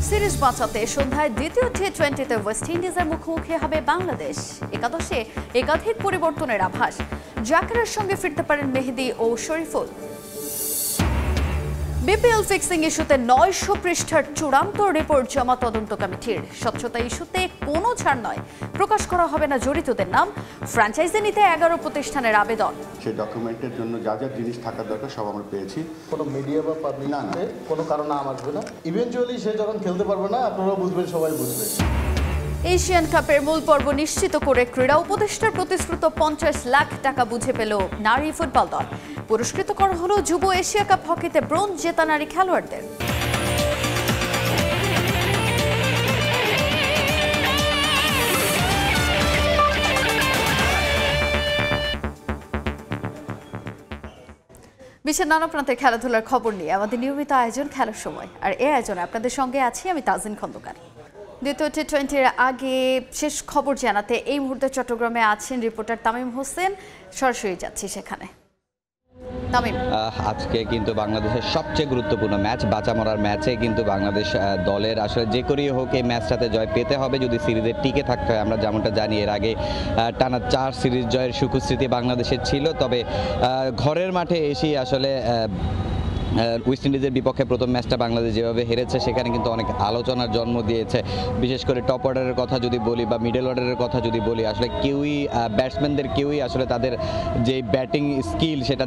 Series বাঁচাতে সন্ধ্যায় দ্বিতীয় টি-20তে ওয়েস্ট ইন্ডিজের মুখোমুখি হবে বাংলাদেশ। একাদশে একাধিক পরিবর্তনের আভাস। জাকেরের সঙ্গে ফিরতে পারেন মেহেদী ও শরীফুল। বিপিএল ফিক্সিং ইস্যুতে 900 পৃষ্ঠার চূড়ান্ত রিপোর্ট জমা তদন্ত কমিটির। স্বচ্ছতা ইস্যুতে কোনো ছাড় নয়, প্রকাশ করা হবে না জড়িতদের নাম। ফ্র্যাঞ্চাইজি নিতে 11 প্রতিষ্ঠানের আবেদন। সেই ডকুমেন্টের জন্য যা যা জিনিস থাকার দরকার সব আমরা পেয়েছি। কোনো মিডিয়া বা পাবলিক কোনো কারণ নাম আসবে না। ইভেনচুয়ালি সে যখন খেলতে পারবে না, আপনারা বুঝবেন, সবাই বুঝবে। এশিয়ান কাপের মূল পর্ব নিশ্চিত করে ক্রীড়া উপদেষ্টার প্রতিশ্রুত 50 লাখ টাকা বুঝে পেল নারী ফুটবল দল। পুরস্কৃত করা হলো যুব এশিয়া কাপ হকিতে ব্রোঞ্জ জেতা নারী খেলোয়াড়দের। বিশ্বের নানা প্রান্তের খেলাধুলার খবর নিয়ে আমাদের নিয়মিত আয়োজন খেলার সময়, আর এই আয়োজনে আপনাদের সঙ্গে আছি আমি তাজিন খন্দকার। দ্বিতীয় টি-20-র আগে শেষ খবর জানাতে এই মুহূর্তে চট্টগ্রামে আছেন রিপোর্টার তামিম হোসেন। সরাসরি যাচ্ছি সেখানে। তামিম, আজকে কিন্তু বাংলাদেশের সবচেয়ে গুরুত্বপূর্ণ ম্যাচ, বাঁচা মরার ম্যাচে কিন্তু বাংলাদেশ দলের আসলে যে করেই হোক এই ম্যাচটাতে জয় পেতে হবে যদি সিরিজে টিকে থাকতে হয়। আমরা যেমনটা জানি এর আগে টানা 4 সিরিজ জয়ের সুখস্মৃতি বাংলাদেশের ছিল, তবে ঘরের মাঠে এসেই আসলে ওয়েস্ট ইন্ডিজের বিপক্ষে প্রথম ম্যাচটা বাংলাদেশ যেভাবে হেরেছে সেখানে কিন্তু অনেক আলোচনার জন্ম দিয়েছে। বিশেষ করে টপ অর্ডারের কথা যদি বলি বা মিডল অর্ডারের কথা যদি বলি, আসলে কেউই ব্যাটসম্যানদের কেউই আসলে তাদের যে ব্যাটিং স্কিল সেটা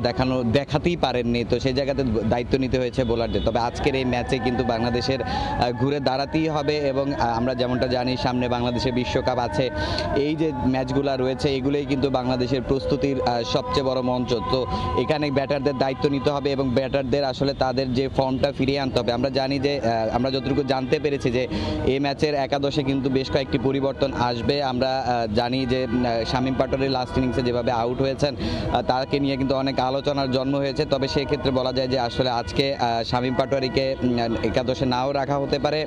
দেখাতেই পারেননি। তো সেই জায়গাতে দায়িত্ব নিতে হয়েছে বোলারদের। তবে আজকের এই ম্যাচে কিন্তু বাংলাদেশের ঘুরে দাঁড়াতেই হবে এবং আমরা যেমনটা জানি সামনে বাংলাদেশের বিশ্বকাপ আছে। এই যে ম্যাচগুলো রয়েছে এগুলোই কিন্তু বাংলাদেশের প্রস্তুতির সবচেয়ে বড় মঞ্চ। তো এখানে ব্যাটারদের দায়িত্ব নিতে হবে এবং ব্যাটারদের আসলে তাদের যে ফর্মটা ফিরিয়ে আনতে হবে। আমরা জানি যে আমরা যতটুকু জানতে পেরেছি যে এই ম্যাচের একাদশে কিন্তু বেশ কয়েকটি পরিবর্তন আসবে। আমরা জানি যে শামীম পাটোয়ারি লাস্ট ইনিংসে যেভাবে আউট হয়েছেন তাকে নিয়ে কিন্তু অনেক আলোচনার জন্ম হয়েছে। তবে সেই ক্ষেত্রে বলা যায় যে আসলে আজকে শামীম পাটোয়ারিকে একাদশে নাও রাখা হতে পারে।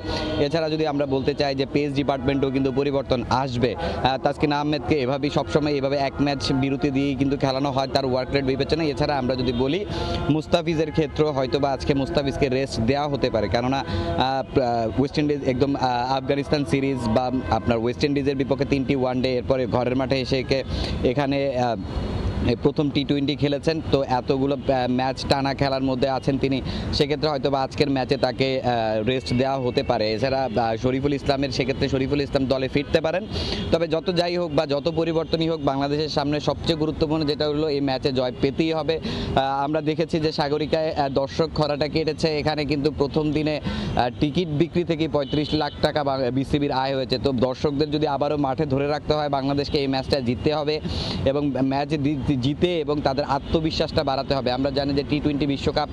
এছাড়া যদি আমরা বলতে চাই যে পেস ডিপার্টমেন্টেও কিন্তু পরিবর্তন আসবে। তাসকিন আহমেদকে এভাবেই সবসময় এভাবে এক ম্যাচ বিরতি দিয়েই কিন্তু খেলানো হয় তার ওয়ার্ক রেট বিবেচনায়। এছাড়া আমরা যদি বলি মুস্তাফিজের ক্ষেত্রে হয়তো বা আজকে মুস্তাফিজকে রেস্ট দেওয়া হতে পারে, কেননা ওয়েস্ট ইন্ডিজ একদম আফগানিস্তান সিরিজ বা আপনার ওয়েস্ট ইন্ডিজের বিপক্ষে 3টি ওয়ানডে, এরপরে ঘরের মাঠে এসে এখানে প্রথম টি-20 খেলেছেন। তো এতগুলো ম্যাচ টানা খেলার মধ্যে আছেন তিনি, সেক্ষেত্রে হয়তো বা আজকের ম্যাচে তাকে রেস্ট দেওয়া হতে পারে। এছাড়া শরীফুল ইসলামের সেক্ষেত্রে শরীফুল ইসলাম দলে ফিরতে পারেন। তবে যত যাই হোক বা যত পরিবর্তনই হোক বাংলাদেশের সামনে সবচেয়ে গুরুত্বপূর্ণ যেটা হলো এই ম্যাচে জয় পেতেই হবে। আমরা দেখেছি যে সাগরিকায় দর্শক খরাটা কেটেছে। এখানে কিন্তু প্রথম দিনে টিকিট বিক্রি থেকে 35 লাখ টাকা বিসিবির আয় হয়েছে। তো দর্শকদের যদি আবারও মাঠে ধরে রাখতে হয় বাংলাদেশকে এই ম্যাচটা জিততে হবে এবং ম্যাচ জিতে এবং তাদের আত্মবিশ্বাসটা বাড়াতে হবে। আমরা জানি যে টি-20 বিশ্বকাপ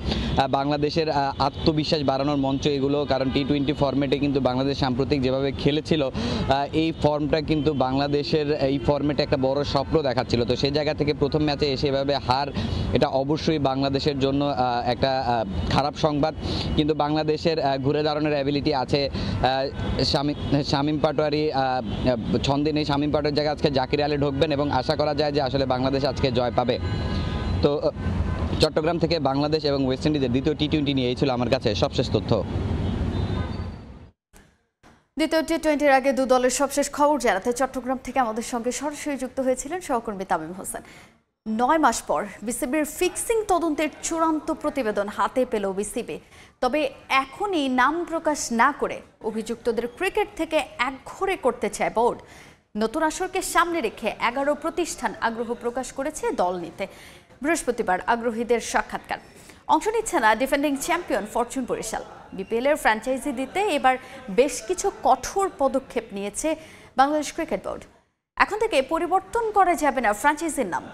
বাংলাদেশের আত্মবিশ্বাস বাড়ানোর মঞ্চ এগুলো, কারণ টি-20 ফরম্যাটে কিন্তু বাংলাদেশ সাম্প্রতিক যেভাবে খেলেছিল এই ফর্মটা কিন্তু বাংলাদেশের এই ফরম্যাটে একটা বড় স্বপ্ন দেখাচ্ছিল। তো সেই জায়গা থেকে প্রথম ম্যাচে এসে এভাবে হার, এটা অবশ্যই বাংলাদেশের জন্য একটা খারাপ সংবাদ। কিন্তু বাংলাদেশের ঘুরে দাঁড়ানোর অ্যাবিলিটি আছে। শামীম পাটোয়ারি ছন্দে নেই, শামীম পাটোয়ারির জায়গায় আজকে জাকির আলী ঢুকবেন এবং আশা করা যায় যে আসলে বাংলাদেশ আজকে জয় পাবে। তো চট্টগ্রাম থেকে বাংলাদেশ এবং ওয়েস্ট ইন্ডিজের দ্বিতীয় টি-20 নিয়ে এই ছিল আমার কাছে সবশেষ তথ্য। দ্বিতীয় টি-20-র আগে দু দলের সবশেষ খবর জানাতে চট্টগ্রাম থেকে আমাদের সঙ্গে সরাসরি যুক্ত হয়েছিলেন সহকর্মী তামিম হোসেন। 9 মাস পর বিসিবির ফিক্সিং তদন্তের চূড়ান্ত প্রতিবেদন হাতে পেল বিসিবি। তবে এখনই নাম প্রকাশ না করে অভিযুক্তদের ক্রিকেট থেকে একঘরে করতে চায় বোর্ড। নতুন আসরকে সামনে রেখে 11 প্রতিষ্ঠান আগ্রহ প্রকাশ করেছে দল নিতে। বৃহস্পতিবার আগ্রহীদের সাক্ষাৎকার। অংশ নিচ্ছে না ডিফেন্ডিং চ্যাম্পিয়ন ফরচুন বরিশাল। বিপিএলের ফ্র্যাঞ্চাইজি দিতে এবার বেশ কিছু কঠোর পদক্ষেপ নিয়েছে বাংলাদেশ ক্রিকেট বোর্ড। এখন থেকে পরিবর্তন করা যাবে না ফ্র্যাঞ্চাইজির নাম।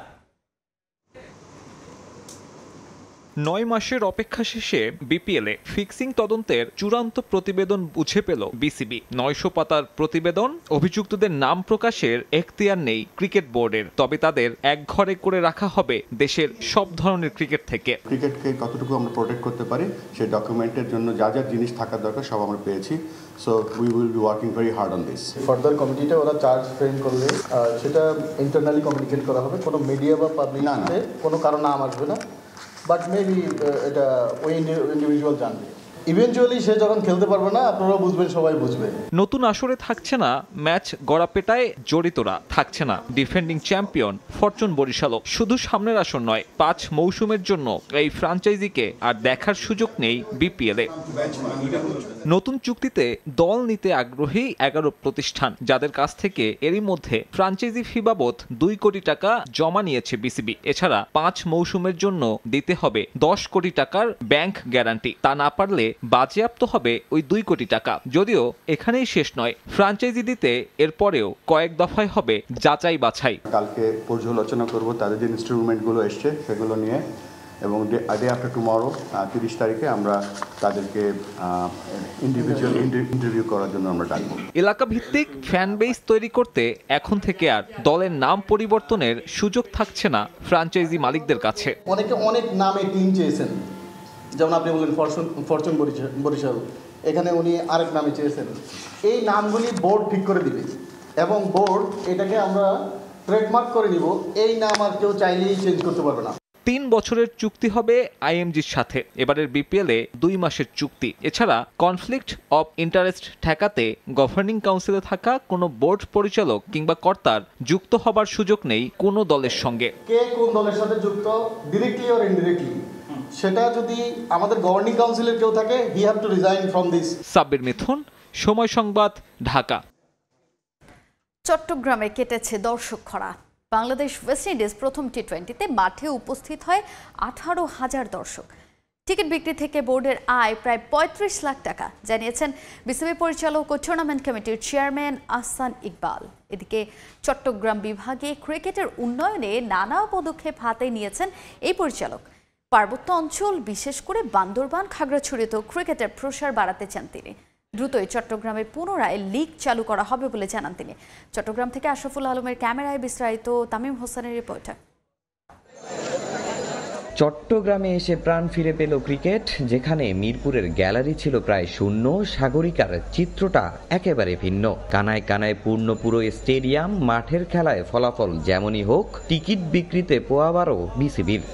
9 মাসের অপেক্ষা শেষে বিপিএলে ফিক্সিং তদন্তের চূড়ান্ত প্রতিবেদন বুঝে পেল বিসিবি। 900 পাতার প্রতিবেদন, অভিযুক্তদের নাম প্রকাশের এখতিয়ার নেই ক্রিকেট বোর্ডের, তবে তাদের একঘরে করে রাখা হবে দেশের সব ধরনের ক্রিকেট থেকে। ক্রিকেটকে কতটুকু আমরা প্রোটেক্ট করতে পারি সেই ডকুমেন্টের জন্য যা যা জিনিস থাকার দরকার সব আমরা পেয়েছি। So we will be working very hard on this. Further কমিটিটা ওরা চার্জ ফ্রেম করলে সেটা ইন্টারনালি কমিউনিকেট করা হবে। কোনো মিডিয়া বা পাবলিক কোনো কারণ নাম আসবে না, বাট মেবি এটা ওই ইন্ডিভিজুয়াল জানবে। ইভেনচুয়ালি সে যখন খেলতে পারবে না, আপনারাও বুঝবেন, সবাই বুঝবে। নতুন আসরে থাকছে না ম্যাচ গড়াপেটায় জড়িতরা, থাকছে না ডিফেন্ডিং চ্যাম্পিয়ন ফরচুন বরিশালও। শুধু সামনের আসর নয়, 5 মৌসুমের জন্য এই ফ্র্যাঞ্চাইজিকে আর দেখার সুযোগ নেই বিপিএলে। নতুন চুক্তিতে দল নিতে আগ্রহী 11 প্রতিষ্ঠান, যাদের কাছ থেকে এরই মধ্যে ফ্র্যাঞ্চাইজি ফি বাবদ 2 কোটি টাকা জমা নিয়েছে বিসিবি। এছাড়া 5 মৌসুমের জন্য দিতে হবে 10 কোটি টাকার ব্যাংক গ্যারান্টি। তা না পারলে বাজেয়াপ্ত হবে ওই 2 কোটি টাকা। যদিও এখানেই শেষ নয়, ফ্র্যাঞ্চাইজি দিতে এরপরেও কয়েক দফায় হবে যাচাই বাছাই। কালকে পর্যালোচনা করব তাদের যে ইনস্ট্রুমেন্টগুলো এসছে সেগুলো নিয়ে, এবং ডে আফটার টুমরো 30 তারিখে আমরা তাদেরকে ইন্ডিভিজুয়াল ইন্টারভিউ করার জন্য আমরা ডাকবো। এলাকা ভিত্তিক ফ্যান বেস তৈরি করতে এখন থেকে আর দলের নাম পরিবর্তনের সুযোগ থাকছে না ফ্র্যাঞ্চাইজি মালিকদের কাছে। অনেকে অনেক নামে টিম চেয়েছেন, যেমন আপনি বললেন ফরচুন বরিশাল, এখানে উনি আরেক নামে চেয়েছেন। এই নামগুলি বোর্ড ঠিক করে দিবে এবং বোর্ড এটাকে আমরা ট্রেডমার্ক করে নিব। এই নাম আর কেউ চাইলেই চেঞ্জ করতে পারবে না। 3 বছরের চুক্তি হবে আইএমজির সাথে, এবারের বিপিএলে 2 মাসের চুক্তি। এছাড়া কনফ্লিক্ট অফ ইন্টারেস্ট ঠেকাতে গভর্নিং কাউন্সিলে থাকা কোনো বোর্ড পরিচালক কিংবা কর্তার যুক্ত হবার সুযোগ নেই কোনো দলের সঙ্গে। কে কোন দলের সাথে যুক্ত, ডিরেক্টলি অর ইনডিরেক্টলি, সেটা যদি আমাদের গভর্নিং কাউন্সিলের কেউ থাকে, he have to resign from this. Sabbir Mithun, Somoy Sangbad, Dhaka. চট্টগ্রামে কেটেছে দর্শক খরা। বাংলাদেশ ওয়েস্ট ইন্ডিজ প্রথম টি20তে মাঠে উপস্থিত হয় 18,000 দর্শক। টিকিট বিক্রি থেকে বোর্ডের আয় প্রায় 35 লাখ টাকা, জানিয়েছেন বিসিবি পরিচালক ও টুর্নামেন্ট কমিটির চেয়ারম্যান আহসান ইকবাল। এদিকে চট্টগ্রাম বিভাগে ক্রিকেটের উন্নয়নে নানা পদক্ষেপ হাতে নিয়েছেন এই পরিচালক। পার্বত্য অঞ্চল, বিশেষ করে বান্দরবান, খাগড়াছড়িতেও ক্রিকেটের প্রসার বাড়াতে চান তিনি। দ্রুতই চট্টগ্রামে পুনরায় লিগ চালু করা হবে বলে জানান তিনি। চট্টগ্রাম থেকে আশরাফুল আলমের ক্যামেরায় বিস্তারিত তামিম হোসেনের রিপোর্টার। চট্টগ্রামে এসে প্রাণ ফিরে পেল ক্রিকেট, যেখানে মিরপুরের গ্যালারি ছিল প্রায় শূন্য, সাগরিকার চিত্রটা একেবারে ভিন্ন। কানায় কানায় পূর্ণ পুরো স্টেডিয়াম, মাঠের খেলায় ফলাফল যেমনই হোক, টিকিট বিক্রিতে পোয়াবারও বিসিবির।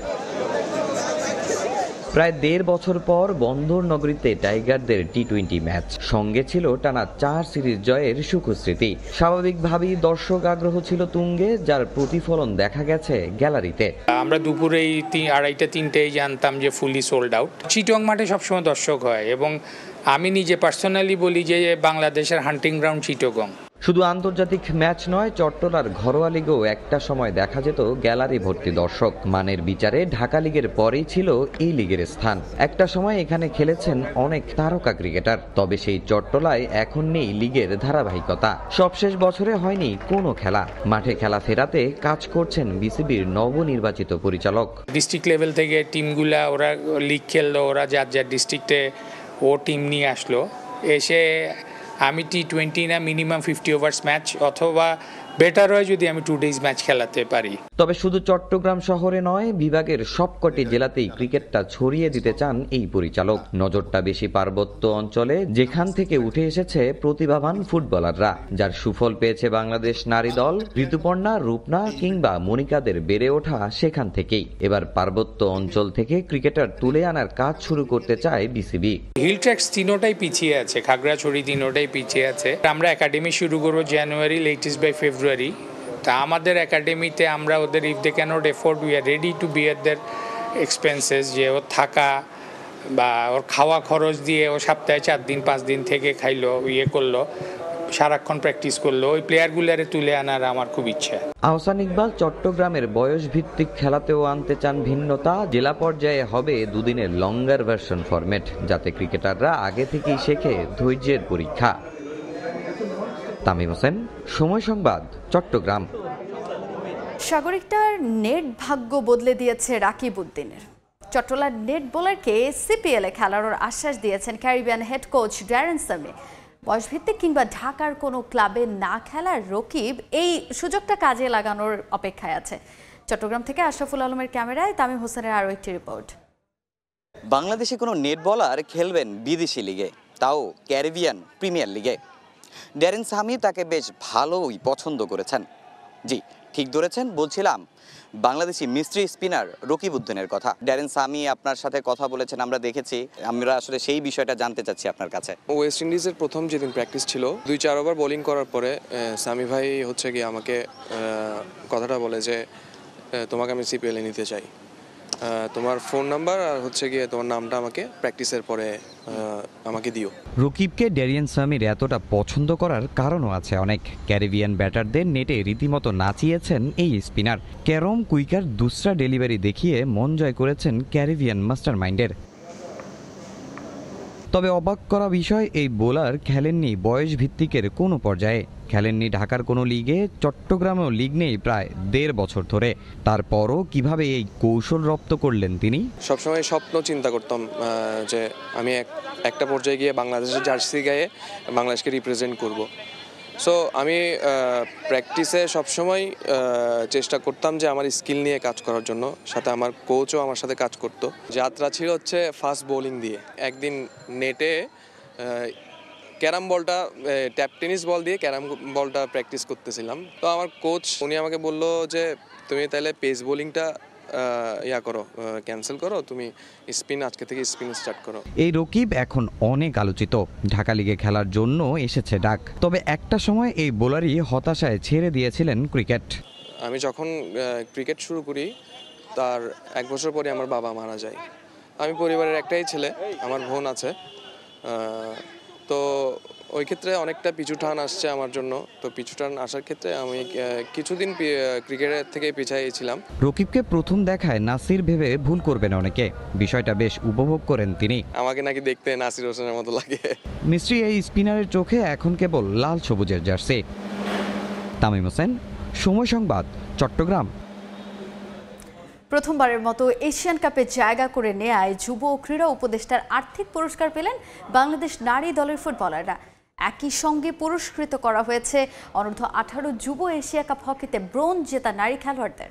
প্রায় 1.5 বছর পর বন্দর নগরীতে টাইগারদের টি20 ম্যাচ, সঙ্গে ছিল টানা 4 সিরিজ জয়ের সুখস্মৃতি। স্বাভাবিকভাবেই দর্শক আগ্রহ ছিল তুঙ্গে, যার প্রতিফলন দেখা গেছে গ্যালারিতে। আমরা দুপুরেই 2:30-3টায় জানতাম যে ফুলি সোল্ড আউট। চিটং মাঠে সবসময় দর্শক হয় এবং আমি নিজে পার্সোনালি বলি যে বাংলাদেশের হান্টিং গ্রাউন্ড চিটগং। শুধু আন্তর্জাতিক ম্যাচ নয়, চট্টলার ঘরোয়া লিগেও একটা সময় দেখা যেত গ্যালারি ভর্তি দর্শক। মানের বিচারে ঢাকা লিগের পরেই ছিল এই লিগের স্থান। একটা সময় এখানে খেলেছেন অনেক তারকা ক্রিকেটার, তবে সেই চট্টলায় এখন নেই লিগের ধারাবাহিকতা। সবশেষ বছরে হয়নি কোনো খেলা। মাঠে খেলা ফেরাতে কাজ করছেন বিসিবির নবনির্বাচিত পরিচালক। ডিস্ট্রিক্ট লেভেল থেকে টিমগুলা ওরা লিগ খেললো, ওরা যার যার ডিস্ট্রিক্টে ও টিম নিয়ে আসলো। এসে আমি টি20 না মিনিমাম 50 ওভার্স ম্যাচ, অথবা বেটার হয় যদি আমি 2 ডেজ ম্যাচ খেলাতে পারি। তবে শুধু চট্টগ্রাম শহরে নয়, বিভাগের সবকটি জেলাতেই ক্রিকেটটা ছড়িয়ে দিতে চান এই পরিচালক। নজরটা বেশি পার্বত্য অঞ্চলে, যেখান থেকে উঠে এসেছে প্রতিভাবান ফুটবলাররা, যার সুফল পেয়েছে বাংলাদেশ নারী দল। ঋতুপর্ণা, রূপনা কিংবা মনিকাদের বেড়ে ওঠা সেখান থেকেই। এবার পার্বত্য অঞ্চল থেকে ক্রিকেটার তুলে আনার কাজ শুরু করতে চায় বিসিবি। হিল ট্র্যাক্স তিনোটাই পিছিয়ে আছে, খাগড়াছড়ি তিনোটাই পিছিয়ে আছে। আমরা একাডেমি শুরু করবো জানুয়ারি, লেটেস্ট বাই ফেব্রুয়ারি। তা আমাদের একাডেমিতে আমরা ওদের, if they can't afford, we are ready to bear their expenses, যে ওর থাকা বা ওর খাওয়া খরচ দিয়ে ও সপ্তাহে 4 দিন 5 দিন থেকে খাইলো, করলো, সারাক্ষণ প্র্যাকটিস করলো। ওই প্লেয়ারগুলারে তুলে আনার আমার খুব ইচ্ছা। আহসান ইকবাল চট্টগ্রামের বয়স ভিত্তিক খেলাতেও আনতে চান ভিন্নতা। জেলা পর্যায়ে হবে 2 দিনের লঙ্গার ভার্সন ফরম্যাট, যাতে ক্রিকেটাররা আগে থেকেই শেখে ধৈর্যের পরীক্ষা। তামিম হোসেন, সময় সংবাদ, চট্টগ্রাম। সাগরিকটার নেট ভাগ্য বদলে দিয়েছে রাকিব উদ্দিনের। চট্টলার নেট বোলারকে সিপিএলে খেলানোর আশ্বাস দিয়েছেন Caribbean head coach Darren Sami. বয়সভিত্তিক কিংবা ঢাকার কোনো ক্লাবে না খেলার রকিব এই সুযোগটা কাজে লাগানোর অপেক্ষায় আছে। চট্টগ্রাম থেকে আশরাফুল আলমের ক্যামেরায় তামিম হোসেনের আরও একটি রিপোর্ট। বাংলাদেশে কোনো নেট বলার খেলবেন বিদেশি লিগে, তাও ক্যারিবিয়ান প্রিমিয়ার লিগে। ড্যারেন সামি তাকে বেশ ভালোই পছন্দ করেছেন। জি, ঠিক ধরেছেন, বলছিলাম বাংলাদেশি মিস্ট্রি স্পিনার রকিব উদ্দিনের কথা। ড্যারেন সামি আপনার সাথে কথা বলেছেন, আমরা দেখেছি। আমরা আসলে সেই বিষয়টা জানতে চাচ্ছি আপনার কাছে। ওয়েস্ট ইন্ডিজের প্রথম যেদিন প্র্যাকটিস ছিল 2-4 ওভার বোলিং করার পরে সামি ভাই হচ্ছে গিয়ে আমাকে কথাটা বলে যে তোমাকে আমি সিপিএলে নিতে চাই, তোমার ফোন নাম্বার আর হচ্ছে গিয়ে তোমার নামটা আমাকে প্র্যাকটিসের পরে আমাকে দিও। রকিবকে ড্যারিয়ান সামির এতটা পছন্দ করার কারণও আছে অনেক। ক্যারিবিয়ান ব্যাটারদের নেটে রীতিমতো নাচিয়েছেন এই স্পিনার। ক্যারম কুইকার দুসরা ডেলিভারি দেখিয়ে মন জয় করেছেন ক্যারিবিয়ান মাস্টার মাইন্ডের। তবে অবাক করা বিষয়, এই বোলার খেলেননি বয়স ভিত্তিকের কোনো পর্যায়ে, খেলেননি ঢাকার কোনো লিগে, চট্টগ্রামেও লিগ নেই প্রায় 1.5 বছর ধরে। তারপরও কিভাবে এই কৌশল রপ্ত করলেন তিনি? সবসময় স্বপ্ন চিন্তা করতাম যে আমি একটা পর্যায়ে গিয়ে বাংলাদেশের জার্সি গায়ে বাংলাদেশকে রিপ্রেজেন্ট করব। সো আমি প্র্যাকটিসে সবসময় চেষ্টা করতাম যে আমার স্কিল নিয়ে কাজ করার জন্য, সাথে আমার কোচও আমার সাথে কাজ করতো। যাত্রা ছিল হচ্ছে ফাস্ট বোলিং দিয়ে। একদিন নেটে ক্যারাম বলটা ট্যাপ টেনিস বল দিয়ে ক্যারাম বলটা প্র্যাকটিস করতেছিলাম। তো আমার কোচ উনি আমাকে বললো যে তুমি তাহলে পেস বোলিংটা ক্যান্সেল করো, তুমি স্পিন আজকে থেকে স্পিন স্টার্ট করো। এই রকিব এখন অনেক আলোচিত, ঢাকা লিগে খেলার জন্য এসেছে ডাক। তবে একটা সময় এই বোলারই হতাশায় ছেড়ে দিয়েছিলেন ক্রিকেট। আমি যখন ক্রিকেট শুরু করি তার 1 বছর পরে আমার বাবা মারা যায়। আমি পরিবারের একটাই ছেলে, আমার বোন আছে। তো ওই ক্ষেত্রে অনেকটা পিছুটান আসছে আমার জন্য। তো পিছুটান আসার ক্ষেত্রে আমি কিছুদিন ক্রিকেটের থেকে পিছিয়েছিলাম। রকিবকে প্রথম দেখায় নাসির ভেবে ভুল করবেন অনেকে, বিষয়টা বেশ উপভোগ করেন তিনি। আমাকে নাকি দেখতে নাসির হোসেনের মতো লাগে। মিস্ট্রি এই স্পিনারের চোখে এখন কেবল লাল সবুজের জার্সি। তামিম হোসেন, সময় সংবাদ, চট্টগ্রাম। প্রথমবারের মতো এশিয়ান কাপে জায়গা করে নেয়ায় যুব ও ক্রীড়া উপদেষ্টার আর্থিক পুরস্কার পেলেন বাংলাদেশ নারী দলের ফুটবলাররা। একই সঙ্গে পুরস্কৃত করা হয়েছে অনূর্ধ্ব-18 যুব এশিয়া কাপ হকিতে ব্রোঞ্জ জেতা নারী খেলোয়াড়দের।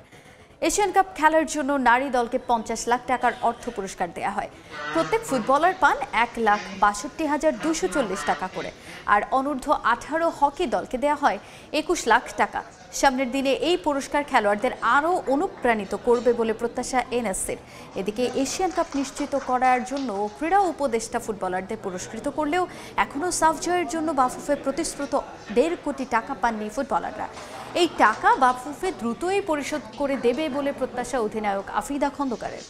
এশিয়ান কাপ খেলার জন্য নারী দলকে 50 লাখ টাকার অর্থ পুরস্কার দেওয়া হয়। প্রত্যেক ফুটবলার পান 1,62,240 টাকা করে, আর অনূর্ধ্ব-18 হকি দলকে দেওয়া হয় 21 লাখ টাকা। সামনের দিনে এই পুরস্কার খেলোয়াড়দের আরও অনুপ্রাণিত করবে বলে প্রত্যাশা এনএসসির। এদিকে এশিয়ান কাপ নিশ্চিত করার জন্য ক্রীড়া উপদেষ্টা ফুটবলারদের পুরস্কৃত করলেও এখনও সাফ জয়ের জন্য বাফুফে প্রতিশ্রুত 1.5 কোটি টাকা পাননি ফুটবলাররা। এই টাকা বাফুফে দ্রুতই পরিশোধ করে দেবে বলে প্রত্যাশা অধিনায়ক আফিদা খন্দকারের।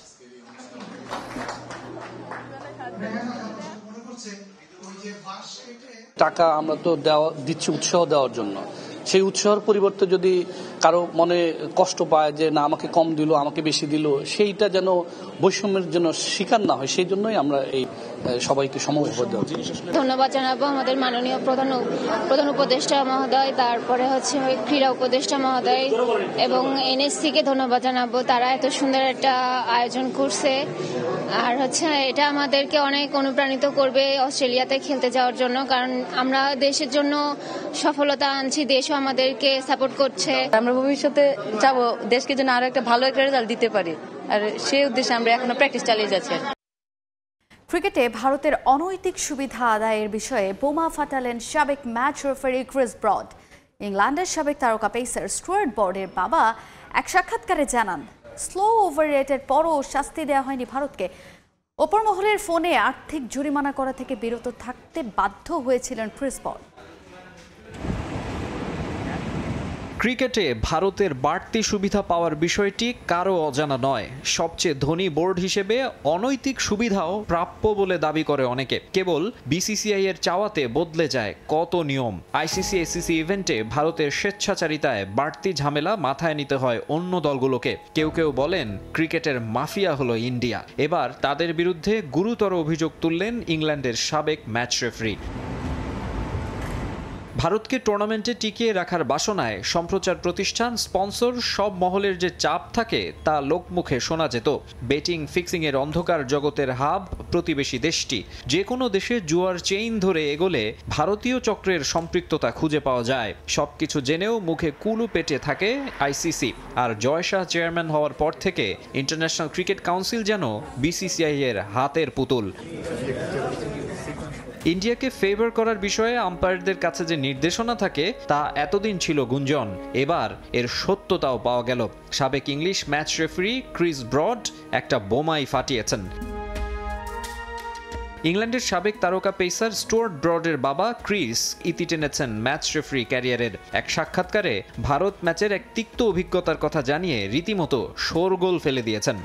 টাকা আমরা তো দিচ্ছি উৎসাহ দেওয়ার জন্য, সেই উৎসাহের পরিবর্তে যদি কারো মনে কষ্ট পায় যে না আমাকে কম দিল, আমাকে বেশি দিল, সেইটা যেন বৈষম্যের জন্য শিকার না হয়, সেই জন্যই আমরা এই সবাইকে সমভাবে দেওয়া। ধন্যবাদ জানাবো আমাদের মাননীয় প্রধান উপদেষ্টা মহোদয়, তারপরে হচ্ছে ক্রীড়া উপদেষ্টা মহোদয় এবং এনএসসিকে ধন্যবাদ জানাবো। তারা এত সুন্দর একটা আয়োজন করছে, আর হচ্ছে এটা আমাদেরকে অনেক অনুপ্রাণিত করবে অস্ট্রেলিয়াতে খেলতে যাওয়ার জন্য, কারণ আমরা দেশের জন্য সফলতা আনছি, দেশও আমাদেরকে সাপোর্ট করছে। আমরা ভবিষ্যতে চাবো দেশকে যেন আরো একটা ভালো একটা রেজাল্ট দিতে পারি, আর সেই উদ্দেশ্যে আমরা এখনো প্র্যাকটিস চালিয়ে যাচ্ছি। ক্রিকেটে ভারতের অনৈতিক সুবিধা আদায়ের বিষয়ে বোমা ফাটালেন সাবেক ম্যাচ রেফারি ক্রিস ব্রড। ইংল্যান্ডের সাবেক তারকা পেসার স্টুয়ার্ট ব্রডের বাবা এক সাক্ষাৎকারে জানান, স্লো ওভার রেটের পরও শাস্তি দেওয়া হয়নি ভারতকে। ওপর মহলের ফোনে আর্থিক জরিমানা করা থেকে বিরত থাকতে বাধ্য হয়েছিলেন ক্রিস ব্রড। ক্রিকেটে ভারতের বাড়তি সুবিধা পাওয়ার বিষয়টি কারও অজানা নয়। সবচেয়ে ধনী বোর্ড হিসেবে অনৈতিক সুবিধাও প্রাপ্য বলে দাবি করে অনেকে। কেবল বিসিসিআই এর চাওয়াতে বদলে যায় কত নিয়ম। আইসিসি এসিসি ইভেন্টে ভারতের স্বেচ্ছাচারিতায় বাড়তি ঝামেলা মাথায় নিতে হয় অন্য দলগুলোকে। কেউ কেউ বলেন ক্রিকেটের মাফিয়া হলো ইন্ডিয়া। এবার তাদের বিরুদ্ধে গুরুতর অভিযোগ তুললেন ইংল্যান্ডের সাবেক ম্যাচ রেফারি। ভারতকে টুর্নামেন্টে টিকিয়ে রাখার বাসনায় সম্প্রচার প্রতিষ্ঠান, স্পন্সর, সব মহলের যে চাপ থাকে তা লোকমুখে শোনা যেত। বেটিং ফিক্সিং এর অন্ধকার জগতের হাব প্রতিবেশী দেশটি। যে কোনো দেশে জুয়ার চেইন ধরে এগোলে ভারতীয় চক্রের সম্পৃক্ততা খুঁজে পাওয়া যায়। সবকিছু জেনেও মুখে কুলু পেটে থাকে আইসিসি। আর জয় শাহ চেয়ারম্যান হওয়ার পর থেকে ইন্টারন্যাশনাল ক্রিকেট কাউন্সিল যেন বিসিসিআই এর হাতের পুতুল। ইন্ডিয়াকে ফেভার করার বিষয়ে আম্পায়ারদের কাছে যে নির্দেশনা থাকে তা এতদিন ছিল গুঞ্জন, এবার এর সত্যতাও পাওয়া গেল। সাবেক English match referee Chris Broad একটা বোমাই ফাটিয়েছেন। ইংল্যান্ডের সাবেক তারকা পেসার স্টুয়ার্ট ব্রডের বাবা ক্রিস ইতি টেনেছেন ম্যাচ রেফারি ক্যারিয়ারের। এক সাক্ষাৎকারে ভারত ম্যাচের এক তিক্ত অভিজ্ঞতার কথা জানিয়ে রীতিমতো শোরগোল ফেলে দিয়েছেন।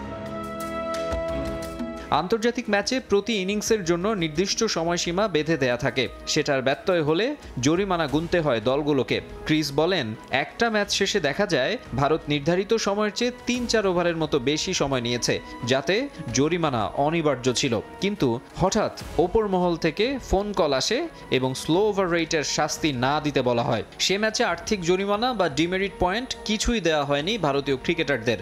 আন্তর্জাতিক ম্যাচে প্রতি ইনিংসের জন্য নির্দিষ্ট সময়সীমা বেঁধে দেয়া থাকে, সেটার ব্যত্যয় হলে জরিমানা গুনতে হয় দলগুলোকে। ক্রিস বলেন, একটা ম্যাচ শেষে দেখা যায় ভারত নির্ধারিত সময়ের চেয়ে ৩-৪ ওভারের মতো বেশি সময় নিয়েছে, যাতে জরিমানা অনিবার্য ছিল। কিন্তু হঠাৎ ওপর মহল থেকে ফোন কল আসে এবং স্লো ওভার রেটের শাস্তি না দিতে বলা হয়। সে ম্যাচে আর্থিক জরিমানা বা ডিমেরিট পয়েন্ট কিছুই দেওয়া হয়নি ভারতীয় ক্রিকেটারদের।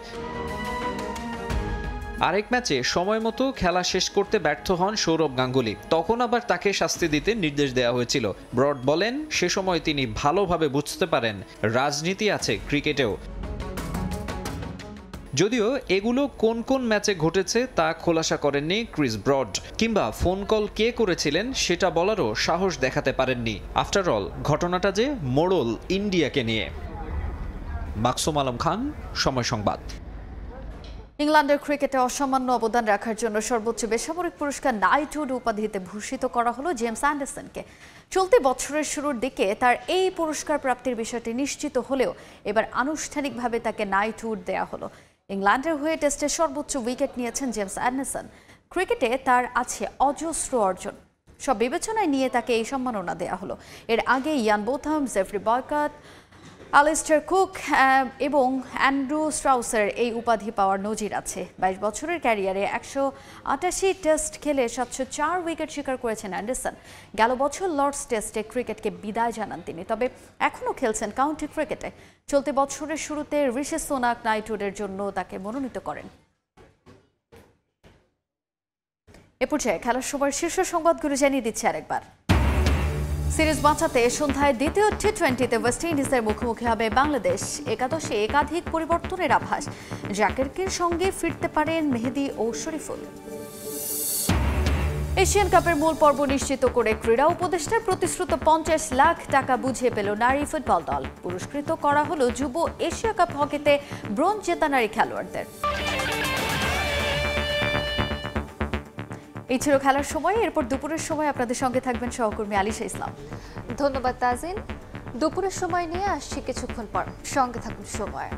আরেক ম্যাচে সময় মতো খেলা শেষ করতে ব্যর্থ হন সৌরভ গাঙ্গুলি, তখন আবার তাকে শাস্তি দিতে নির্দেশ দেওয়া হয়েছিল। ব্রড বলেন, সে সময় তিনি ভালোভাবে বুঝতে পারেন রাজনীতি আছে ক্রিকেটেও। যদিও এগুলো কোন কোন ম্যাচে ঘটেছে তা খোলাসা করেননি ক্রিস ব্রড, কিংবা ফোন কল কে করেছিলেন সেটা বলারও সাহস দেখাতে পারেননি। আফটার অল ঘটনাটা যে মোড়ল ইন্ডিয়াকে নিয়ে। মাকসুম আলম খান, সময় সংবাদ। ইংল্যান্ডের ক্রিকেটে অসামান্য অবদান রাখার জন্য সর্বোচ্চ বেসামরিক পুরস্কার নাইটহুড উপাধিতে ভূষিত করা হলো জেমস অ্যান্ডারসনকে। চলতি বছরের শুরুর দিকে তার এই পুরস্কার প্রাপ্তির বিষয়টি নিশ্চিত হলেও এবার আনুষ্ঠানিকভাবে তাকে নাইটহুড দেয়া হলো। ইংল্যান্ডের হয়ে টেস্টে সর্বোচ্চ উইকেট নিয়েছেন জেমস অ্যান্ডারসন। ক্রিকেটে তার আছে অজস্র অর্জন, সব বিবেচনায় নিয়ে তাকে এই সম্মাননা দেয়া হলো। এর আগে Ian Botham, Geoffrey Boycott, Alastair Cook এবং অ্যান্ড্রু স্ট্রাউসের এই উপাধি পাওয়ার নজির আছে। 22 বছরের ক্যারিয়ারে 188 টেস্ট খেলে 704 উইকেট শিকার করেছেন অ্যান্ডারসন। গেল বছর লর্ডস টেস্টে ক্রিকেটকে বিদায় জানান তিনি, তবে এখনও খেলছেন কাউন্টি ক্রিকেটে। চলতি বছরের শুরুতে ঋষি সোনাক নাইটহুডের জন্য তাকে মনোনীত করেন। এ পর্যায়ে খেলার সময় শীর্ষ সংবাদগুলো জানিয়ে দিচ্ছে আরেকবার। সিরিজ বাঁচাতে সন্ধ্যায় দ্বিতীয় টি-20তে ওয়েস্ট ইন্ডিজের মুখোমুখি হবে বাংলাদেশ। একাদশে একাধিক পরিবর্তনের আভাস। জাকিরকে সঙ্গে ফিরতে পারেন মেহেদী ও শরীফুল। এশিয়ান কাপের মূল পর্ব নিশ্চিত করে ক্রীড়া উপদেষ্টার প্রতিশ্রুত 50 লাখ টাকা বুঝিয়ে পেল নারী ফুটবল দল। পুরস্কৃত করা হলো যুব এশিয়া কাপ হকিতে ব্রোঞ্জ জেতা নারী খেলোয়াড়দের। এই ছিল খেলার সময়। এরপর দুপুরের সময় আপনাদের সঙ্গে থাকবেন সহকর্মী আলিশা ইসলাম। ধন্যবাদ তাজিন। দুপুরের সময় নিয়ে আসছি কিছুক্ষণ পর, সঙ্গে থাকুন সময়।